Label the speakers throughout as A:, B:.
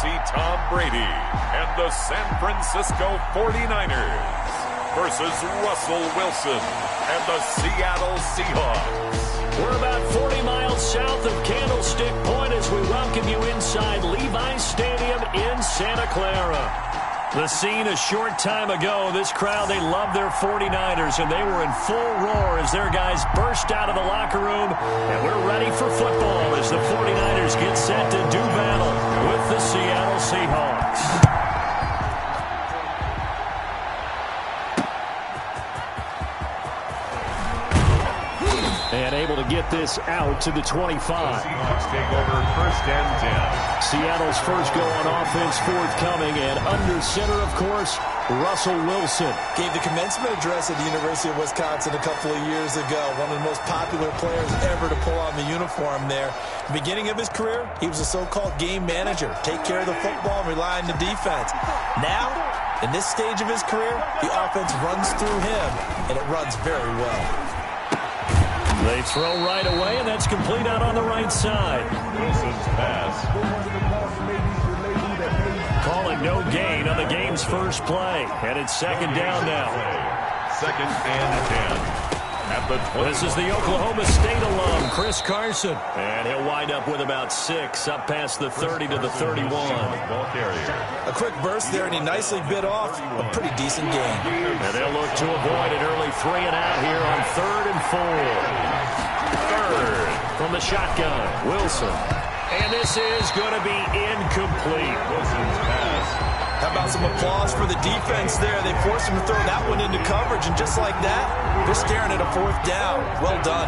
A: see Tom Brady and the San Francisco 49ers versus Russell Wilson and the Seattle Seahawks.
B: We're about 40 miles south of Candlestick Point as we welcome you inside Levi's Stadium in Santa Clara. The scene a short time ago, this crowd, they love their 49ers, and they were in full roar as their guys burst out of the locker room. And we're ready for football as the 49ers get set to do battle with the Seattle Seahawks. And able to get this out to the 25.
A: Seahawks take over 1st and 10.
B: Seattle's first go on offense forthcoming, and under center, of course, Russell Wilson.
C: Gave the commencement address at the University of Wisconsin a couple of years ago. One of the most popular players ever to pull on the uniform there. Beginning of his career, he was a so-called game manager. Take care of the football and rely on the defense. Now, in this stage of his career, the offense runs through him, and it runs very well.
B: They throw right away, and that's complete out on the right side.
A: Wilson's pass.
B: Calling no gain on the game's first play. And it's second down now.
A: 2nd and 10. At the 20.
B: This is the Oklahoma State alum, Chris Carson. And he'll wind up with about 6, up past the 30 to the 31.
A: Ball carrier.
C: A quick burst there, and he nicely bit off a pretty decent game.
B: And they'll look to avoid an early 3 and out here on 3rd and 4. Third from the shotgun, Wilson. And this is going to be incomplete.
A: Wilson's pass.
C: How about some applause for the defense there? They forced him to throw that one into coverage, and just like that, they're staring at a 4th down. Well done.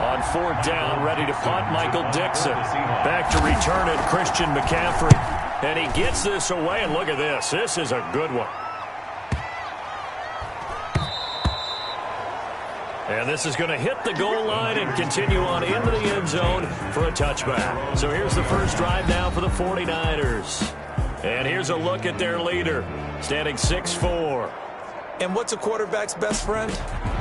B: On 4th down, ready to punt, Michael Dixon. Back to return it, Christian McCaffrey. And he gets this away, and look at this. This is a good one. And this is going to hit the goal line and continue on into the end zone for a touchback. So here's the first drive now for the 49ers. And here's a look at their leader, standing 6'4".
C: And what's a quarterback's best friend?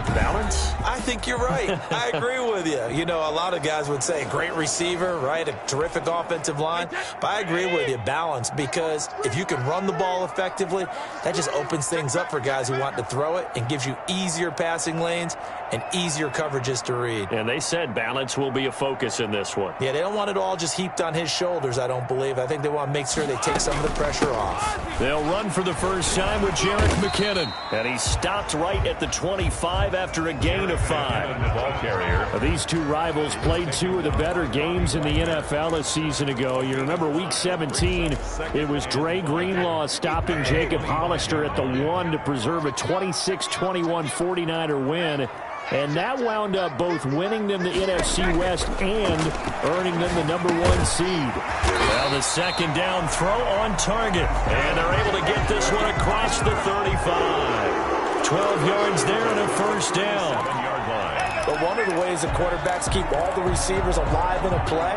B: Balance?
C: I think you're right. I agree with you. You know, a lot of guys would say great receiver, right? A terrific offensive line. But I agree with you, balance, because if you can run the ball effectively, that just opens things up for guys who want to throw it and gives you easier passing lanes and easier coverages to read.
B: And they said balance will be a focus in this one.
C: Yeah, they don't want it all just heaped on his shoulders, I don't believe. I think they want to make sure they take some of the pressure off.
B: They'll run for the first time with Jerick McKinnon. And he stopped right at the 25 after a gain of 5.
A: Ball carrier.
B: These two rivals played 2 of the better games in the NFL a season ago. You remember Week 17, it was Dre Greenlaw stopping Jacob Hollister at the 1 to preserve a 26-21 49er win. And that wound up both winning them the NFC West and earning them the #1 seed. Now the second down throw on target. And they're able to get this one across the 35. 12 yards there and a first down.
A: 7-yard line.
C: But one of the ways the quarterbacks keep all the receivers alive in a play,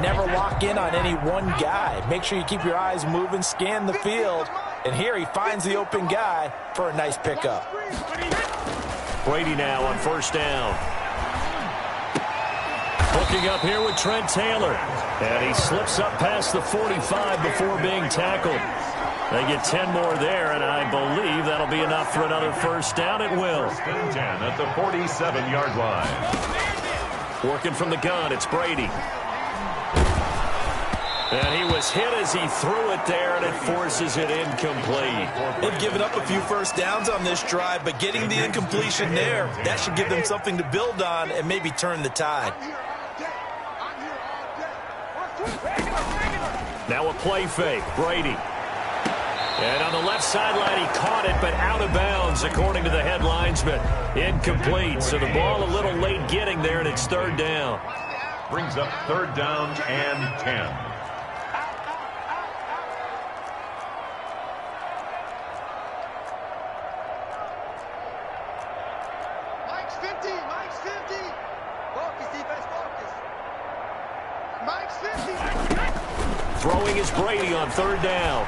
C: never lock in on any one guy. Make sure you keep your eyes moving, scan the field. And here he finds the open guy for a nice pickup.
B: Brady now on first down. Hooking up here with Trent Taylor. And he slips up past the 45 before being tackled. They get 10 more there, and I believe that'll be enough for another first down. It will.
A: 10 at the 47-yard line.
B: Working from the gun, it's Brady. And he was hit as he threw it there, and it forces it incomplete.
C: They've given up a few first downs on this drive, but getting the incompletion there, that should give them something to build on and maybe turn the tide.
B: Now a play fake, Brady. And on the left sideline, he caught it, but out of bounds, according to the headlinesman. Incomplete, so the ball a little late getting there, and it's 3rd down.
A: Brings up 3rd down and 10.
D: Mike's 50. Mike's 50. Focus, defense, focus. Mike's 50.
B: Throwing is Brady on 3rd down.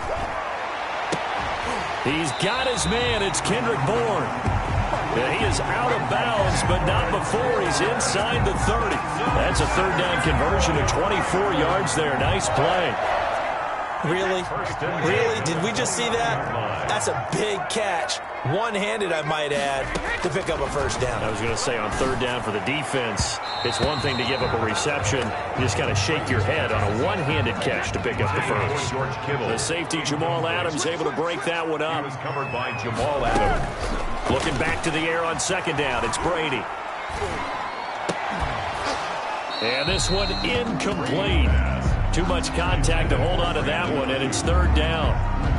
B: He's got his man. It's Kendrick Bourne. And he is out of bounds, but not before he's inside the 30. That's a 3rd down conversion of 24 yards there. Nice play.
C: Really? Really? Did we just see that? That's a big catch. One-handed, I might add, to pick up a first down.
B: I was going to say, on third down for the defense, it's one thing to give up a reception. You just got to shake your head on a one-handed catch to pick up the first. The safety, Jamal Adams, able to break that one up.
A: Covered by Jamal Adams.
B: Looking back to the air on second down, it's Brady. And this one incomplete. Too much contact to hold on to that one, and it's third down.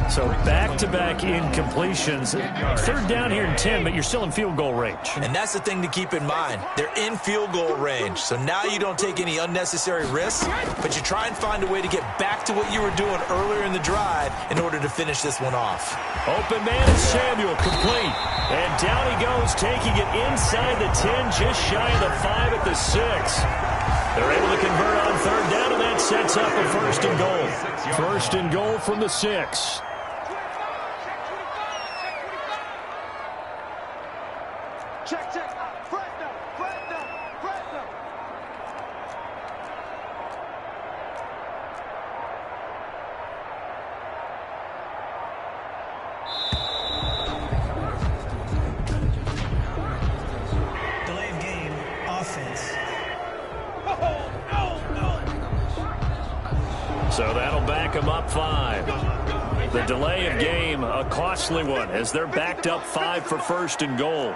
B: So back-to-back incompletions. Third down here in 10, but you're still in field goal range.
C: And that's the thing to keep in mind. They're in field goal range. So now you don't take any unnecessary risks, but you try and find a way to get back to what you were doing earlier in the drive in order to finish this one off.
B: Open man is Samuel, complete. And down he goes, taking it inside the 10, just shy of the 5 at the 6. They're able to convert on third down, and that sets up a first and goal. First and goal from the 6.
D: Check, check. Fresno, Fresno, Fresno.
E: Delay of game, offense.
B: So that'll back them up 5. The delay of game, a costly one, as they're backed up 5 for first and goal.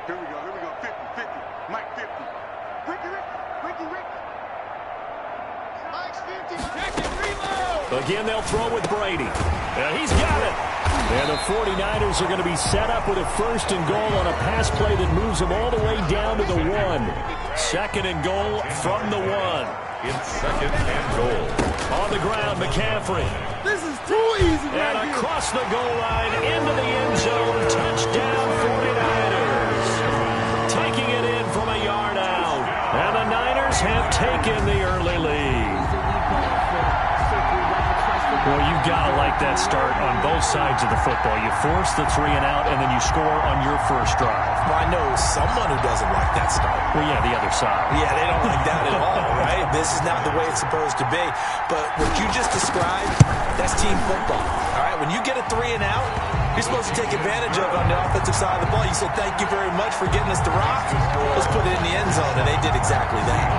D: Here we go, 50, 50, Mike 50. Ricky. Mike's 50, check it, reload!
B: Again, they'll throw with Brady. And he's got it. And the 49ers are going to be set up with a first and goal on a pass play that moves them all the way down to the 1. Second and goal from the 1.
A: It's second and goal.
B: On the ground, McCaffrey.
D: This is too easy,
B: And across the goal line, into the end zone. Touchdown, 49ers. Taking it in from a yard out. And the Niners have taken the early lead. Well, you've got to like that start on both sides of the football. You force the 3 and out, and then you score on your first drive.
C: Well, I know someone who doesn't like that start.
B: Well, yeah, the other side.
C: Yeah, they don't like that at all, right? This is not the way it's supposed to be. But what you just described, that's team football, all right? When you get a 3 and out, you're supposed to take advantage of it on the offensive side of the ball. You said, thank you very much for getting us the rock. Let's put it in the end zone, and they did exactly that.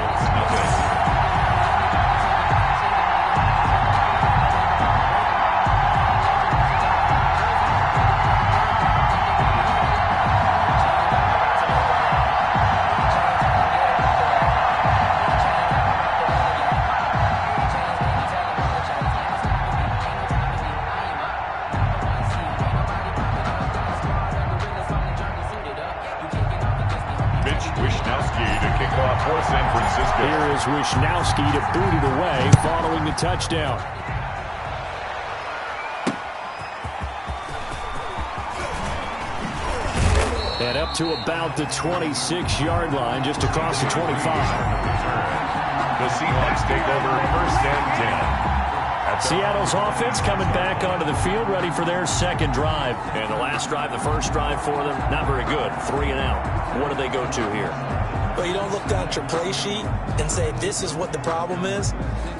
B: Here is Wisnowski to boot it away following the touchdown. And up to about the 26-yard line, just across the 25.
A: The Seahawks take over first and 10.
B: Seattle's offense coming back onto the field, ready for their second drive. And the last drive, the first drive for them, not very good. 3 and out. What do they go to here?
C: Well, you don't look down at your play sheet and say, this is what the problem is.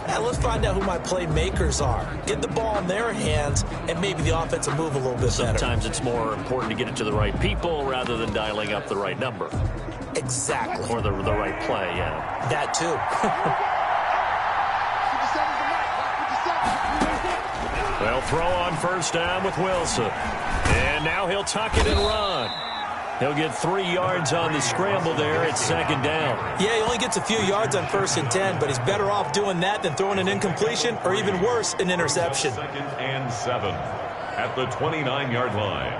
C: Now, let's find out who my playmakers are. Get the ball in their hands, and maybe the offense will move a little bit better.
B: Sometimes it's more important to get it to the right people rather than dialing up the right number.
C: Exactly.
B: Or the right play, yeah.
C: That, too.
D: 57's the mic, 57.
B: They'll throw on first down with Wilson. And now he'll tuck it and run. He'll get 3 yards on the scramble there at second down.
C: Yeah, he only gets a few yards on first and 10, but he's better off doing that than throwing an incompletion or even worse, an interception.
A: Second and 7 at the 29-yard line.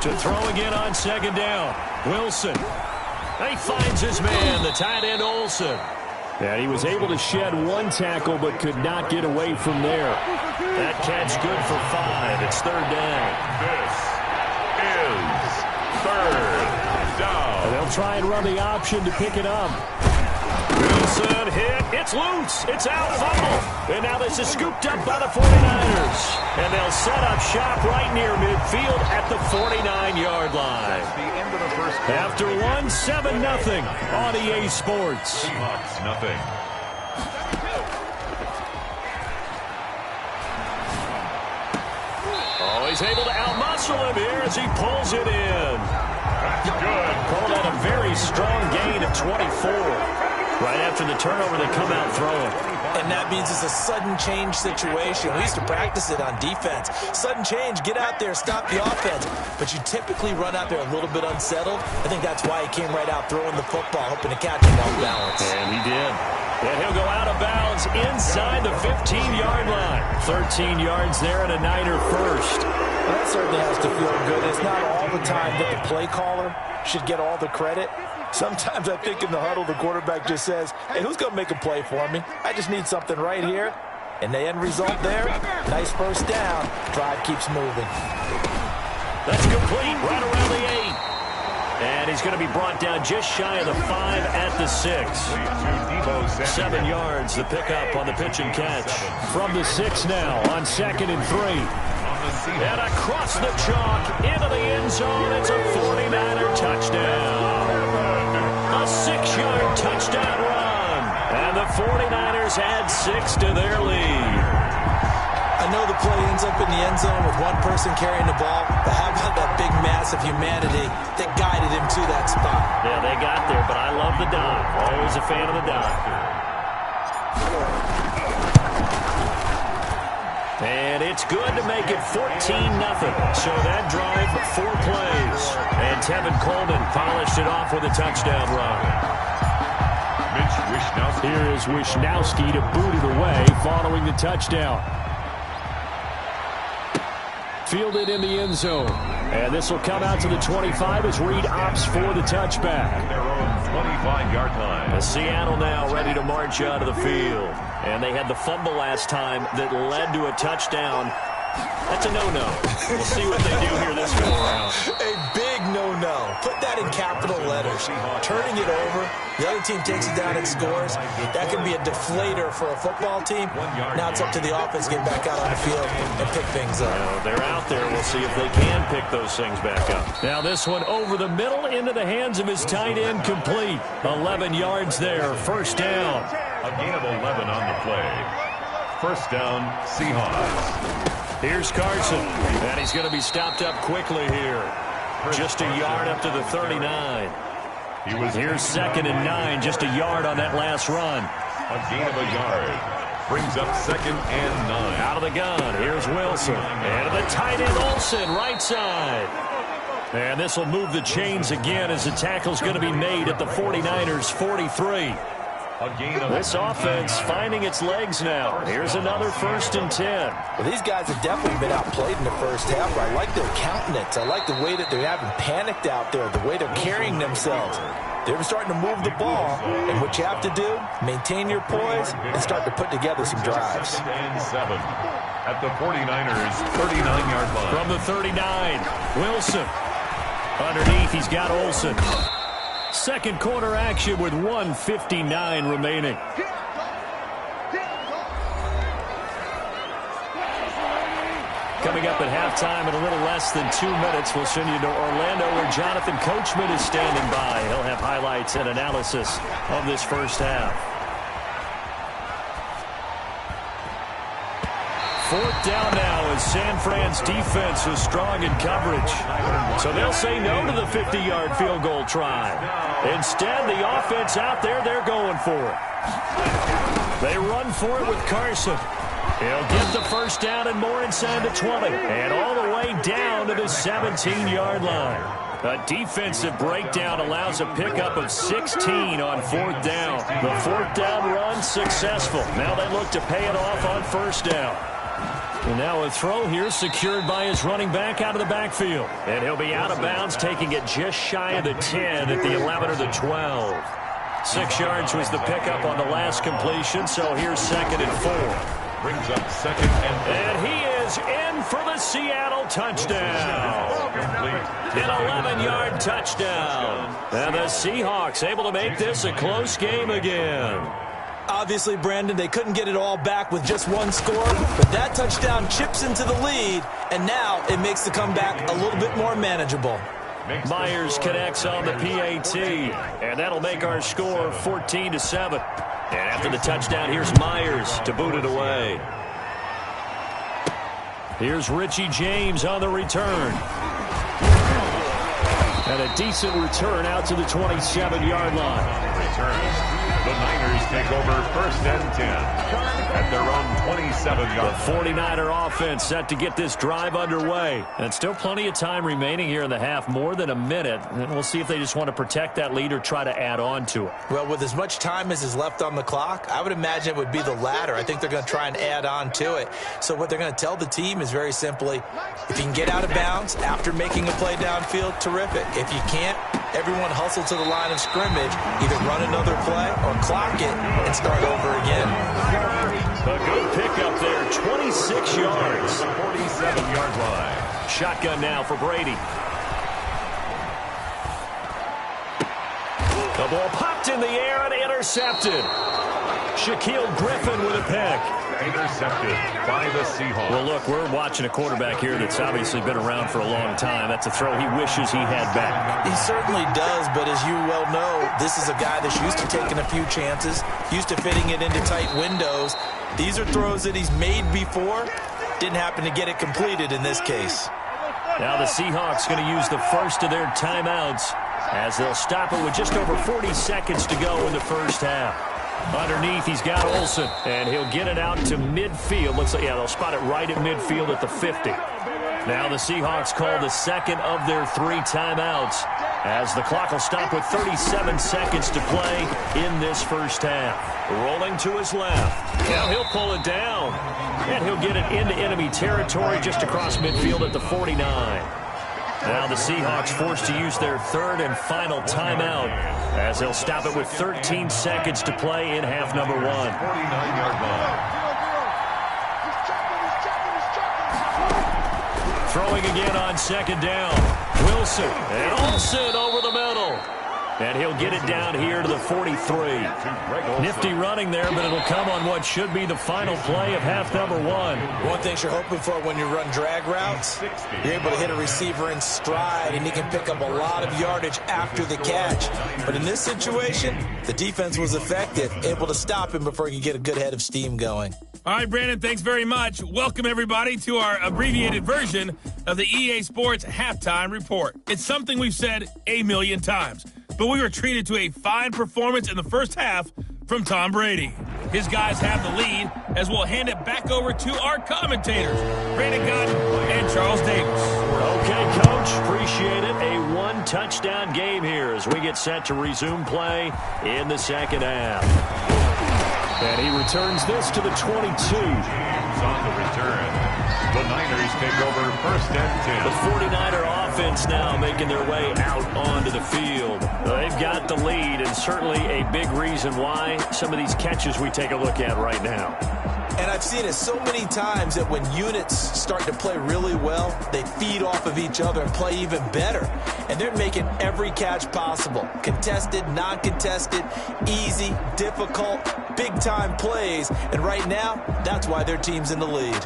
B: To throw again on second down. Wilson. He finds his man, the tight end Olsen. And he was able to shed 1 tackle but could not get away from there. That catch good for 5. It's third down.
A: This is third down.
B: And they'll try and run the option to pick it up. Wilson hit. It's loose. It's out. Fumble. And now this is scooped up by the 49ers. And they'll set up shop right near midfield at the 49-yard line.
A: That's the end of the first quarter.
B: After one, 7-0 on EA Sports.
A: Seahawks, nothing.
B: Oh, he's able to outmuscle him here as he pulls it in.
A: That's good.
B: Call that a very strong gain of 24. Right after the turnover, they come out throwing.
C: And that means it's a sudden change situation. We used to practice it on defense. Sudden change, get out there, stop the offense. But you typically run out there a little bit unsettled. I think that's why he came right out throwing the football, hoping to catch him off balance.
B: And he did. And he'll go out of bounds inside the 15-yard line. 13 yards there and a Niner first.
C: Well, that certainly has to feel good. It's not all the time that the play caller should get all the credit. Sometimes I think in the huddle, the quarterback just says, hey, who's going to make a play for me? I just need something right here. And the end result there, nice first down. Drive keeps moving.
B: That's complete right around the 8. And he's going to be brought down just shy of the 5 at the 6. 7 yards, the pickup on the pitch and catch. From the 6 now on 2nd and 3. And across the chalk into the end zone. It's a 49er touchdown. A 6-yard touchdown run. And the 49ers add 6 to their lead.
C: I know the play ends up in the end zone with one person carrying the ball, but how about that big mass of humanity that guided him to that spot?
B: Yeah, they got there, but I love the dive. Always a fan of the dive. And it's good to make it 14-0. So that drive, 4 plays. And Tevin Coleman polished it off with a touchdown run. Here is Wishnowski to boot it away following the touchdown. Fielded in the end zone. And this will come out to the 25 as Reed opts for the touchback.
A: Their own 25-yard line.
B: Seattle now ready to march out of the field. And they had the fumble last time that led to a touchdown. That's a no-no. We'll see what they do here this go around.
C: A big no-no. Put that in capital letters. Turning it over. The other team takes it down and scores. That can be a deflator for a football team. Now it's up to the offense to get back out on the field and pick things up.
B: They're out there. We'll see if they can pick those things back up. Now this one over the middle into the hands of his tight end complete. 11 yards there. First down.
A: A gain of 11 on the play. First down, Seahawks.
B: Here's Carson, and he's going to be stopped up quickly here. Just a yard up to the 39. Here's 2nd and 9, just a yard on that last run.
A: A gain of a yard. Brings up 2nd and 9.
B: Out of the gun, here's Wilson. And to the tight end, Olsen, right side. And this will move the chains again as the tackle's going to be made at the 49ers' 43. This offense finding its legs now. Here's another 1st and 10.
C: Well, these guys have definitely been outplayed in the first half. I like their countenance. I like the way that they haven't panicked out there, the way they're carrying themselves. They're starting to move the ball, and what you have to do, maintain your poise and start to put together some drives.
A: 2nd and 7 at the 49ers' 39-yard line.
B: From the 39, Wilson. Underneath, he's got Olsen. Second quarter action with 1:59 remaining. Coming up at halftime in a little less than 2 minutes, we'll send you to Orlando where Jonathan Coachman is standing by. He'll have highlights and analysis of this first half. 4th down now as San Fran's defense is strong in coverage. So they'll say no to the 50-yard field goal try. Instead, the offense out there, they're going for it. They run for it with Carson. He'll get the first down and more inside the 20. And all the way down to the 17-yard line. A defensive breakdown allows a pickup of 16 on 4th down. The 4th down run successful. Now they look to pay it off on 1st down. And now a throw here secured by his running back out of the backfield. And he'll be out of bounds, taking it just shy of the 10 at the 11 or the 12. 6 yards was the pickup on the last completion, so here's 2nd and 4.
A: Brings up 2nd and 4.
B: And he is is in for the Seattle touchdown. An 11-yard touchdown. And the Seahawks able to make this a close game again.
C: Obviously, Brandon, they couldn't get it all back with just one score, but that touchdown chips into the lead, and now it makes the comeback a little bit more manageable.
B: Myers connects on the PAT, and that'll make our score 14-7. And after the touchdown, here's Myers to boot it away. Here's Richie James on the return. And a decent return out to the 27-yard line.
A: Return. The Niners take over first and 10 at their own 27-yard.
B: The 49er offense set to get this drive underway. And still plenty of time remaining here in the half, more than a minute. And we'll see if they just want to protect that lead or try to add on to it.
C: Well, with as much time as is left on the clock, I would imagine it would be the latter. I think they're going to try and add on to it. So what they're going to tell the team is very simply, if you can get out of bounds after making a play downfield, terrific. If you can't, everyone hustle to the line of scrimmage, either run another play or clock it and start over again.
B: A good pickup there, 26 yards.
A: 47-yard line.
B: Shotgun now for Brady. The ball popped in the air and intercepted. Shaquille Griffin with a pick.
A: Intercepted by the Seahawks.
B: Well, look, we're watching a quarterback here that's obviously been around for a long time. That's a throw he wishes he had back.
C: He certainly does, but as you well know, this is a guy that's used to taking a few chances, used to fitting it into tight windows. These are throws that he's made before. Didn't happen to get it completed in this case.
B: Now the Seahawks going to use the first of their timeouts as they'll stop it with just over 40 seconds to go in the first half. Underneath, he's got Olsen, and he'll get it out to midfield. Looks like, yeah, they'll spot it right at midfield at the 50. Now the Seahawks call the second of their 3 timeouts as the clock will stop with 37 seconds to play in this first half. Rolling to his left. Now he'll pull it down, and he'll get it into enemy territory just across midfield at the 49. Now the Seahawks forced to use their third and final timeout as they'll stop it with 13 seconds to play in half number 1.
A: 49-yard line.
B: Throwing again on second down. Wilson and Olsen over the middle. And he'll get it down here to the 43. Nifty running there, but it'll come on what should be the final play of half number 1.
C: One thing you're hoping for when you run drag routes, you're able to hit a receiver in stride, and he can pick up a lot of yardage after the catch. But in this situation, the defense was effective, able to stop him before he could get a good head of steam going.
F: All right, Brandon, thanks very much. Welcome, everybody, to our abbreviated version of the EA Sports Halftime Report. It's something we've said a million times, but we were treated to a fine performance in the first half from Tom Brady. His guys have the lead as we'll hand it back over to our commentators, Brandon Gotton and Charles Davis.
B: Okay, Coach, appreciate it. A 1-touchdown game here as we get set to resume play in the second half. And he returns this to the 22.
A: On the return. The Niners take over first and 10.
B: The 49er offense now making their way out onto the field. They've got the lead, and certainly a big reason why some of these catches we take a look at right now.
C: And I've seen it so many times that when units start to play really well, they feed off of each other and play even better. And they're making every catch possible. Contested, non-contested, easy, difficult, big-time plays. And right now, that's why their team's in the lead.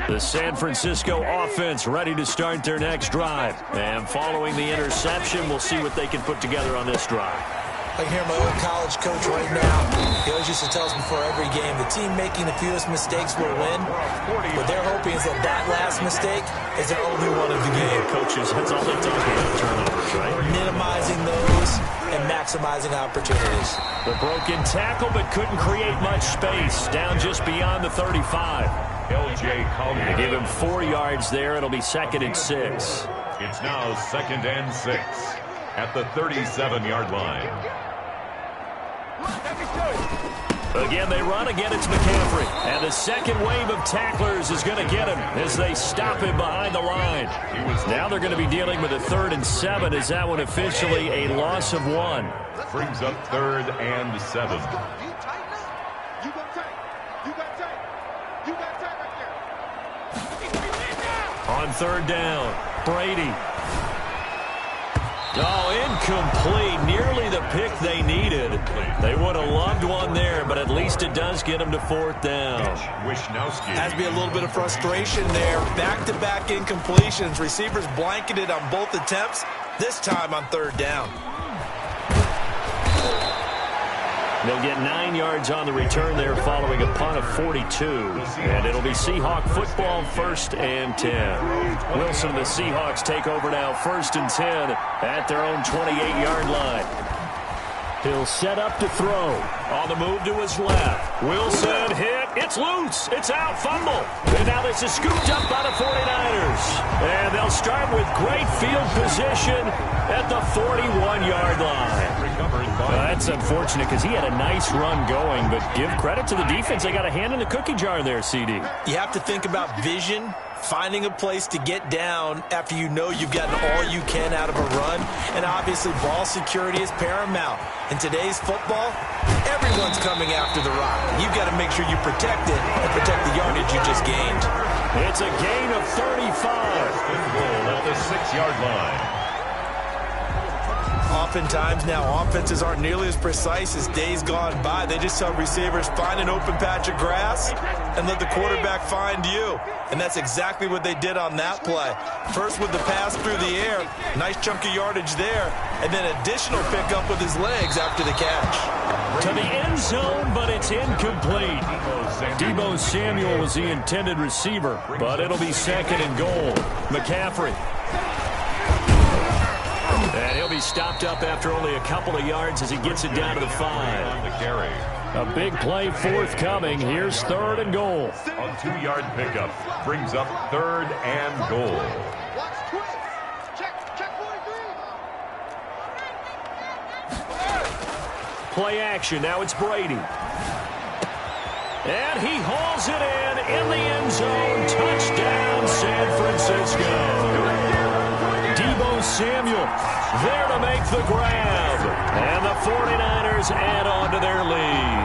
B: The San Francisco offense ready to start their next drive. And following the interception, we'll see what they can put together on this drive.
C: I hear my old college coach right now. He always used to tell us before every game, the team making the fewest mistakes will win. What they're hoping is that that last mistake is their only one of the game.
B: Coaches, that's all they talk about, turnovers, right?
C: Minimizing those and maximizing opportunities.
B: The broken tackle, but couldn't create much space. Down just beyond the 35.
A: L.J. Collier.
B: They give him 4 yards there. It'll be 2nd and 6.
A: It's now 2nd and 6 at the 37-yard line.
B: Again, they run. Again, it's McCaffrey. And the second wave of tacklers is going to get him as they stop him behind the line. Now they're going to be dealing with a 3rd and 7. Is that one officially a loss of 1?
A: Brings up 3rd and 7.
D: You got tape. You got tape. You got tape right there.
B: On third down, Brady. Oh, incomplete. Nearly the pick they needed. They would have loved one there, but at least it does get them to fourth down.
C: Has to be a little bit of frustration there. Back-to-back incompletions. Receivers blanketed on both attempts, this time on third down.
B: They'll get 9 yards on the return there following a punt of 42. And it'll be Seahawk football, 1st and 10. Wilson and the Seahawks take over now, 1st and 10 at their own 28-yard line. He'll set up to throw. On the move to his left. Wilson hit. It's loose. It's out. Fumble. And now this is scooped up by the 49ers. And they'll start with great field position at the 41-yard line. That's unfortunate because he had a nice run going, but give credit to the defense. They got a hand in the cookie jar there, CD.
C: You have to think about vision, finding a place to get down after you know you've gotten all you can out of a run. And obviously ball security is paramount. In today's football, everyone's coming after the rock. You've got to make sure you protect it and protect the yardage you just gained.
B: It's a gain of 35.
A: Goal at the 6-yard line.
C: Oftentimes now, offenses aren't nearly as precise as days gone by. They just tell receivers, find an open patch of grass and let the quarterback find you. And that's exactly what they did on that play. First with the pass through the air, nice chunk of yardage there, and then additional pickup with his legs after the catch.
B: To the end zone, but it's incomplete. Deebo Samuel was the intended receiver, but it'll be 2nd and goal. McCaffrey. And he'll be stopped up after only a couple of yards as he gets it down to the 5. A big play forthcoming. Here's 3rd and goal.
A: A 2-yard pickup brings up 3rd and goal.
B: Play action. Now it's Brady. And he hauls it in the end zone. Touchdown, San Francisco. Deebo Samuel there to make the grab. And the 49ers add on to their lead.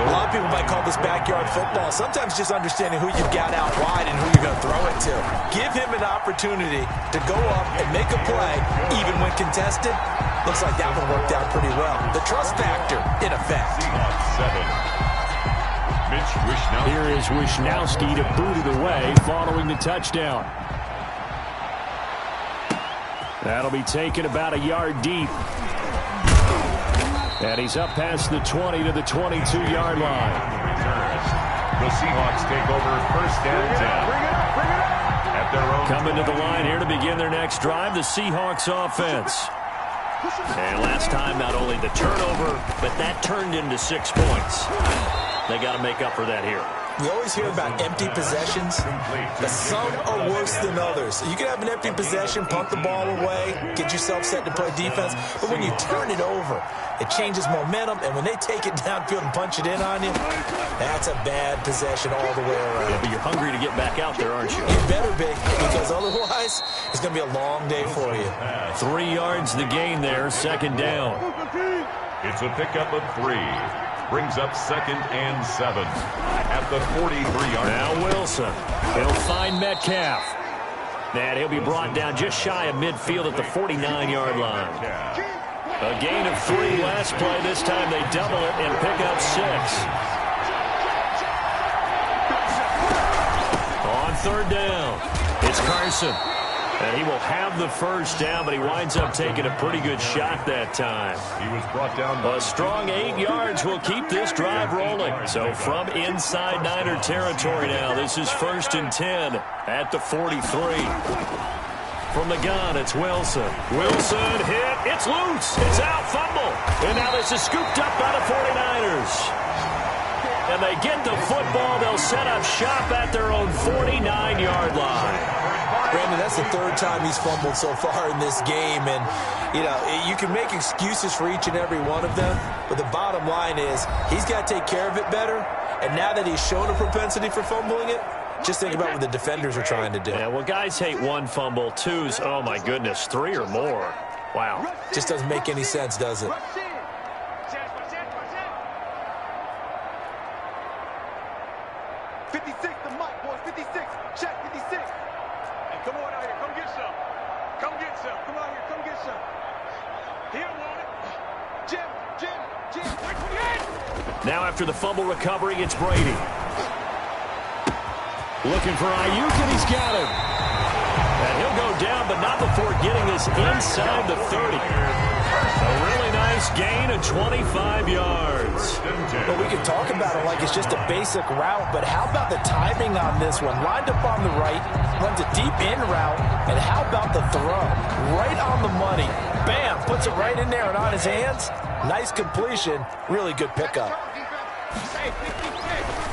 C: A lot of people might call this backyard football. Sometimes just understanding who you've got out wide and who you're going to throw it to. Give him an opportunity to go up and make a play, even when contested. Looks like that one worked out pretty well. The trust factor, in effect.
B: Here is Wishnowski to boot it away following the touchdown. That'll be taken about a yard deep. And he's up past the 20 to the 22-yard line.
A: The Seahawks take over 1st and 10. At their own
B: coming to the line here to begin their next drive, the Seahawks offense. And last time, not only the turnover, but that turned into 6 points. They got to make up for that here.
C: You always hear about empty possessions, but some are worse than others. You can have an empty possession, punt the ball away, get yourself set to play defense, but when you turn it over, it changes momentum, and when they take it downfield and punch it in on you, that's a bad possession all the way around.
B: Yeah, but you're hungry to get back out there, aren't you?
C: You better be, because otherwise, it's going to be a long day for you.
B: 3 yards the gain there, 2nd down.
A: It's a pickup of 3. Brings up 2nd and 7 at the 43-yard line.
B: Now Wilson. He'll find Metcalf. And he'll be brought down just shy of midfield at the 49-yard line. A gain of 3 last play. This time they double it and pick up 6. On 3rd down, it's Carson. And he will have the 1st down, but he winds up taking a pretty good shot that time.
A: He was brought down.
B: A strong 8 yards will keep this drive rolling. So from inside Niner territory now, this is 1st and 10 at the 43. From the gun, it's Wilson. Wilson hit. It's loose. It's out. Fumble. And now this is scooped up by the 49ers. And they get the football. They'll set up shop at their own 49-yard line.
C: Brandon, that's the 3rd time he's fumbled so far in this game. And, you know, you can make excuses for each and every one of them. But the bottom line is he's got to take care of it better. And now that he's shown a propensity for fumbling it, just think about what the defenders are trying to do.
B: Yeah, well, guys hate 1 fumble, 2's, oh, my goodness, 3 or more. Wow.
C: Just doesn't make any sense, does it?
D: 56 to Mike, boys. 56. Check 56. Hey, come on out here. Come get some. Come get some. Come out here. Come get some. He don't want it. Jim.
B: Now after the fumble recovery, it's Brady. Looking for Ayuk, and he's got him. And he'll go down, but not before getting this inside the 30. A really nice gain of 25 yards.
C: But we can talk about it like it's just a basic route, but how about the timing on this one? Lined up on the right, runs a deep in route, and how about the throw? Right on the money. Bam, puts it right in there and on his hands. Nice completion, really good pickup.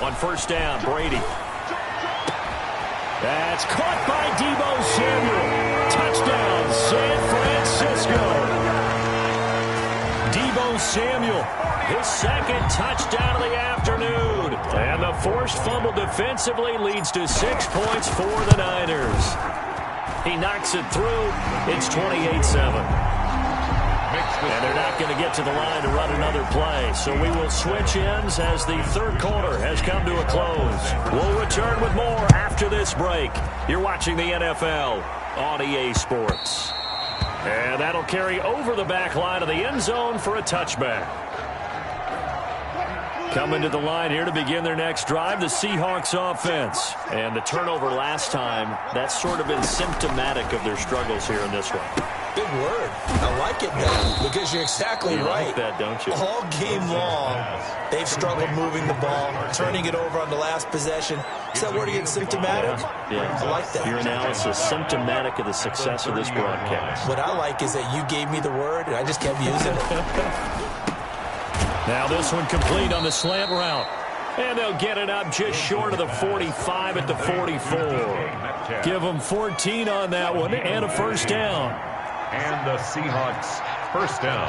B: On first down, Brady. That's caught by Deebo Samuel. Touchdown, San Francisco. Deebo Samuel, his second touchdown of the afternoon. And the forced fumble defensively leads to 6 points for the Niners. He knocks it through. It's 28-7. And they're not going to get to the line to run another play. So we will switch ends as the third quarter has come to a close. We'll return with more after this break. You're watching the NFL on EA Sports. And that'll carry over the back line of the end zone for a touchback. Coming to the line here to begin their next drive, the Seahawks offense. And the turnover last time, that's sort of been symptomatic of their struggles here in this one.
C: Big word. I like it, though, because you're exactly right.
B: Like that, don't you?
C: All game long, they've struggled moving the ball, turning it over on the last possession. Is that word again, symptomatic?
B: Yeah.
C: I like that.
B: Your analysis, symptomatic of the success of this broadcast.
C: What I like is that you gave me the word, and I just kept using it.
B: Now this one complete on the slant route. And they'll get it up just short of the 45 at the 44. Give them 14 on that one and a first down.
A: And the Seahawks first down.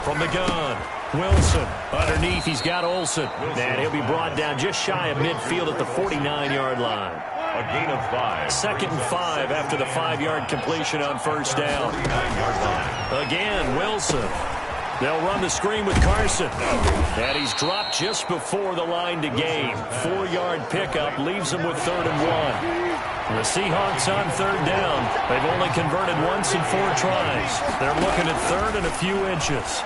B: From the gun, Wilson. Underneath, he's got Olsen. And he'll be brought down just shy of midfield at the 49-yard line.
A: A gain of 5.
B: 2nd and 5 after the 5-yard completion on first down. Again, Wilson. They'll run the screen with Carson. And he's dropped just before the line to gain. 4-yard pickup leaves him with 3rd and 1. The Seahawks on 3rd down. They've only converted once in 4 tries. They're looking at 3rd and a few inches.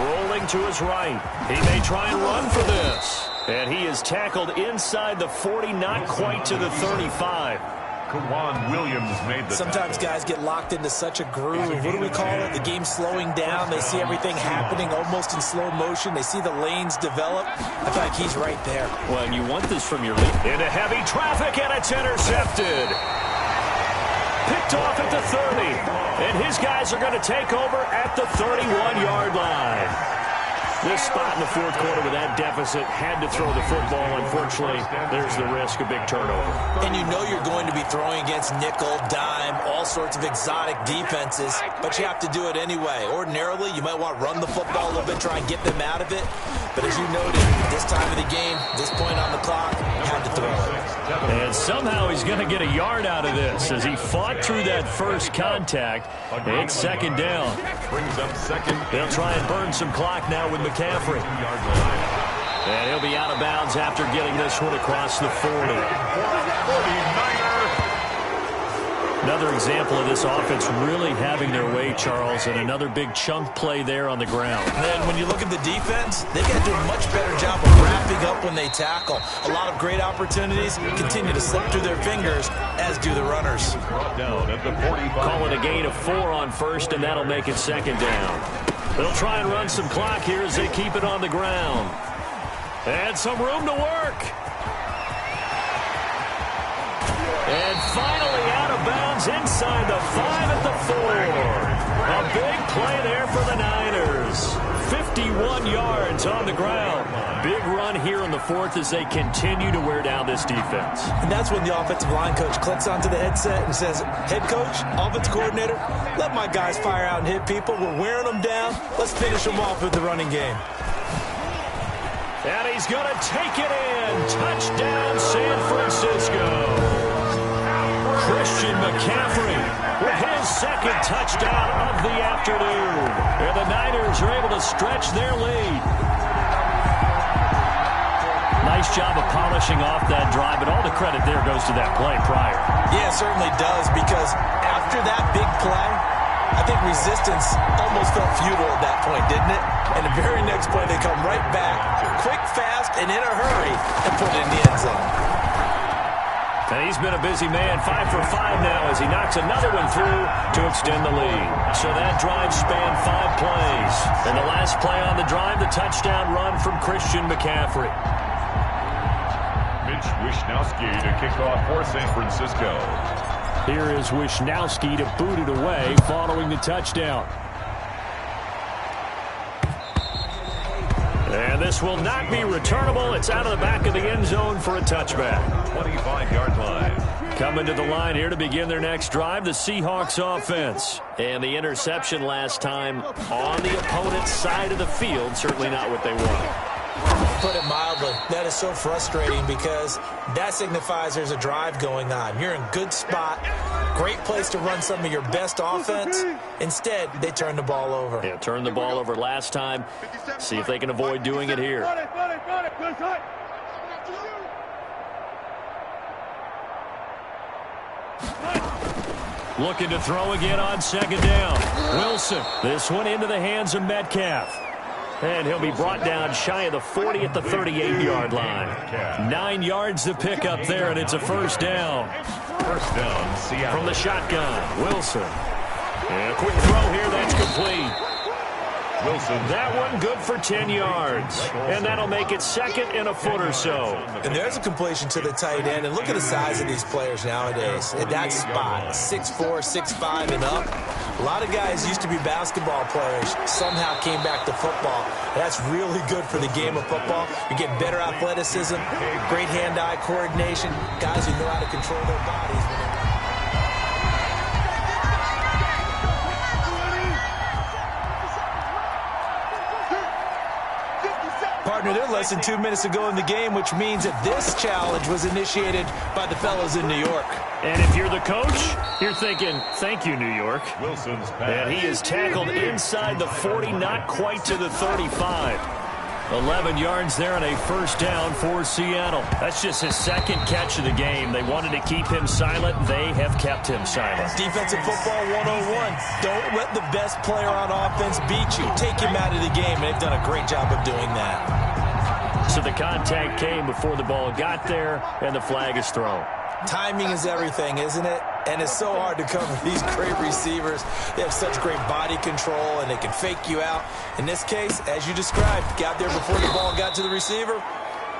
B: Rolling to his right. He may try and run for this. And he is tackled inside the 40, not quite to the 35.
A: Kawan Williams made the
C: Sometimes guys get locked into such a groove. What do we call it? The game's slowing down. They see everything happening almost in slow motion. They see the lanes develop. I feel like he's right there.
B: Well, and you want this from your lead. Into heavy traffic, and it's intercepted. Picked off at the 30. And his guys are going to take over at the 31-yard line. This spot in the fourth quarter with that deficit had to throw the football. Unfortunately, there's the risk of big turnover.
C: And you know you're going to be throwing against nickel, dime, all sorts of exotic defenses, but you have to do it anyway. Ordinarily, you might want to run the football a little bit, try and get them out of it. But as you noted, this time of the game, this point on the clock, had to throw it.
B: And somehow he's going to get a yard out of this as he fought through that first contact. It's 2nd down.
A: brings up 2nd.
B: They'll try and burn some clock now with McCaffrey. And he'll be out of bounds after getting this one across the 40.
A: 49er.
B: Another example of this offense really having their way, Charles, and another big chunk play there on the ground.
C: And when you look at the defense, they've got to do a much better job of wrapping up when they tackle. A lot of great opportunities continue to slip through their fingers, as do the runners.
A: Brought down at the 45.
B: Call it a gain of 4 on first, and that'll make it 2nd down. They'll try and run some clock here as they keep it on the ground. And some room to work. And finally out of bounds inside the 5 at the 4. A big play there for the Niners. 51 yards on the ground. Big run here in the 4th as they continue to wear down this defense.
C: And that's when the offensive line coach clicks onto the headset and says, head coach, offense coordinator, let my guys fire out and hit people. We're wearing them down. Let's finish them off with the running game.
B: And he's going to take it in. Touchdown, San Francisco. Christian McCaffrey with his his second touchdown of the afternoon. And the Niners are able to stretch their lead. Nice job of polishing off that drive, but all the credit there goes to that play prior.
C: Yeah, it certainly does, because after that big play, I think resistance almost felt futile at that point, didn't it? And the very next play, they come right back, quick, fast, and in a hurry, and put it in the end zone.
B: And he's been a busy man, 5 for 5 now as he knocks another one through to extend the lead. So that drive spanned 5 plays. And the last play on the drive, the touchdown run from Christian McCaffrey.
A: Mitch Wishnowsky to kick off for San Francisco.
B: Here is Wishnowsky to boot it away following the touchdown. And this will not be returnable. It's out of the back of the end zone for a touchback.
A: 25-yard line.
B: Coming to the line here to begin their next drive, the Seahawks offense. And the interception last time on the opponent's side of the field, certainly not what they wanted.
C: Put it mildly, that is so frustrating because that signifies there's a drive going on. You're in good spot, great place to run some of your best offense. Instead, they turn the ball over.
B: Yeah, turned the ball over last time. See if they can avoid doing it here. Looking to throw again on second down. Wilson, this one into the hands of Metcalf. And he'll be brought down shy of the 40 at the 38-yard line. 9 yards to pick up there, and it's a first down.
A: First down, Seattle.
B: From the shotgun, Wilson. And a quick throw here, that's complete.
A: Wilson.
B: That one good for 10 yards. And that'll make it second and a foot or so.
C: And there's a completion to the tight end. And look at the size of these players nowadays. At that spot, 6'4", 6'5", and up. A lot of guys used to be basketball players, somehow came back to football. That's really good for the game of football. You get better athleticism, great hand-eye coordination, guys who know how to control their bodies. Partner, they're less than 2 minutes to go in the game, which means that this challenge was initiated by the fellows in New York.
B: And if you're the coach, you're thinking, thank you, New York.
A: Wilson's pass.
B: And he is tackled inside the 40, not quite to the 35. 11 yards there and a first down for Seattle. That's just his second catch of the game. They wanted to keep him silent. They have kept him silent.
C: Defensive football 101. Don't let the best player on offense beat you. Take him out of the game, and they've done a great job of doing that.
B: So the contact came before the ball got there, and the flag is thrown.
C: Timing is everything, isn't it? And it's so hard to cover these great receivers. They have such great body control, and they can fake you out. In this case, as you described, got there before the ball got to the receiver.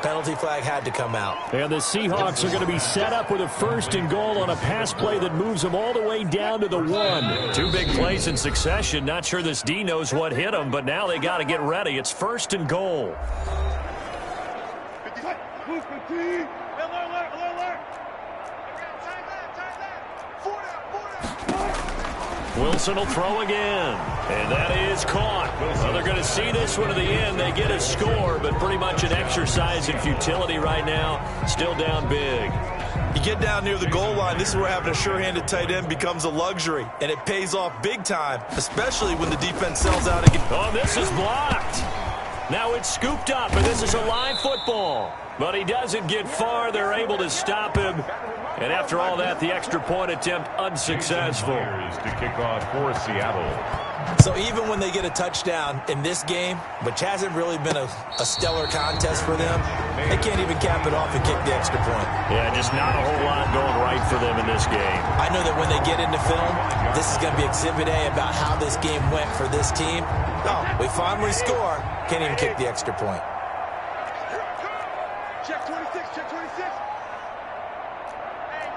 C: Penalty flag had to come out.
B: And the Seahawks are going to be set up with a first and goal on a pass play that moves them all the way down to the 1. 2 big plays in succession. Not sure this D knows what hit them, but now they got to get ready. It's first and goal. Wilson will throw again, and that is caught. Well, they're going to see this one to the end. They get a score, but pretty much an exercise in futility right now. Still down big.
C: You get down near the goal line, this is where having a sure-handed tight end becomes a luxury, and it pays off big time, especially when the defense sells out again.
B: Oh, this is blocked. Now it's scooped up, and this is a live football. But he doesn't get far. They're able to stop him. And after all that, the extra point attempt unsuccessful.
A: To kick off for Seattle.
C: So even when they get a touchdown in this game, which hasn't really been a stellar contest for them, they can't even cap it off and kick the extra point.
B: Yeah, just not a whole lot going right for them in this game.
C: I know that when they get into film, this is going to be Exhibit A about how this game went for this team. Oh, we finally score. Can't even kick the extra point.
D: Check 26, check 26. Hey,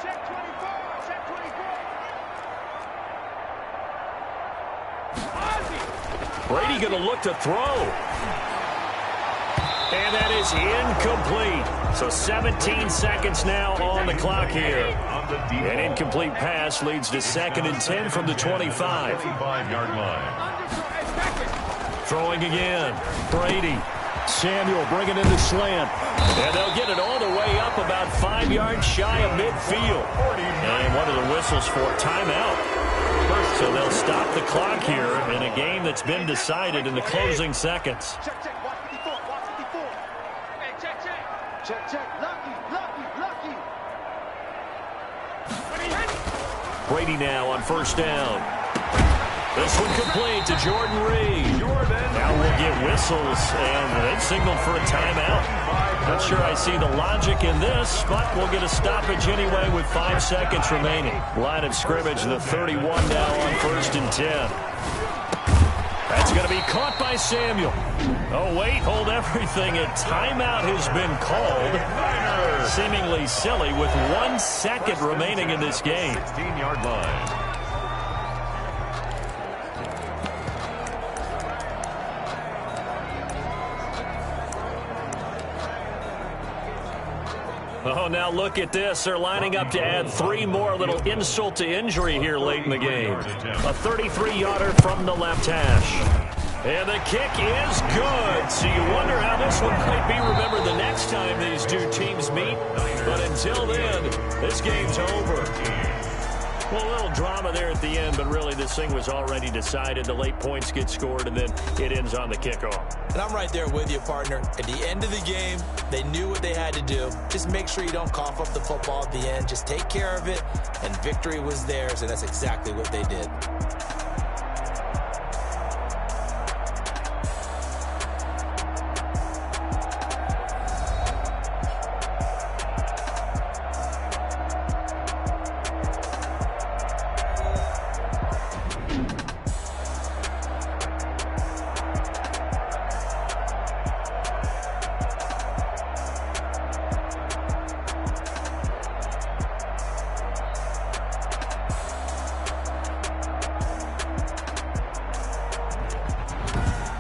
D: check 24, check 24.
B: Brady going to look to throw. And that is incomplete. So 17 seconds now on the clock here. An incomplete pass leads to 2nd and 10 from the 25.
A: 25-yard line.
B: Throwing again. Brady Samuel bringing in the slant. And they'll get it all the way up about 5 yards shy of midfield. And what are the whistles for? Timeout. So they'll stop the clock here in a game that's been decided in the closing seconds.
D: Check, watch 54, watch 54. Hey, check. Lucky.
B: Brady now on first down. This one complete to Jordan Reed. Now we'll get whistles, and they've signaled for a timeout. Not sure I see the logic in this, but we'll get a stoppage anyway with 5 seconds remaining. Line of scrimmage, the 31 now on 1st and 10. That's going to be caught by Samuel. Oh, wait, hold everything. A timeout has been called. Seemingly silly with 1 second remaining in this game.
A: 16-yard line.
B: Oh, now look at this. They're lining up to add 3 more, little insult to injury here late in the game. A 33-yarder from the left hash. And the kick is good. So you wonder how this one might be remembered the next time these two teams meet. But until then, this game's over. Well, a little drama there at the end, but really this thing was already decided. The late points get scored, and then it ends on the kickoff.
C: And I'm right there with you, partner. At the end of the game, they knew what they had to do. Just make sure you don't cough up the football at the end. Just take care of it, and victory was theirs, and that's exactly what they did.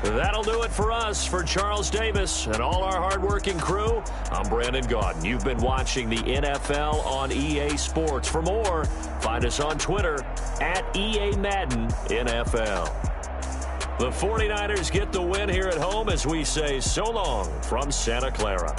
B: That'll do it for us. For Charles Davis and all our hardworking crew, I'm Brandon Gaudin. You've been watching the NFL on EA Sports. For more, find us on Twitter at EA Madden NFL. The 49ers get the win here at home as we say so long from Santa Clara.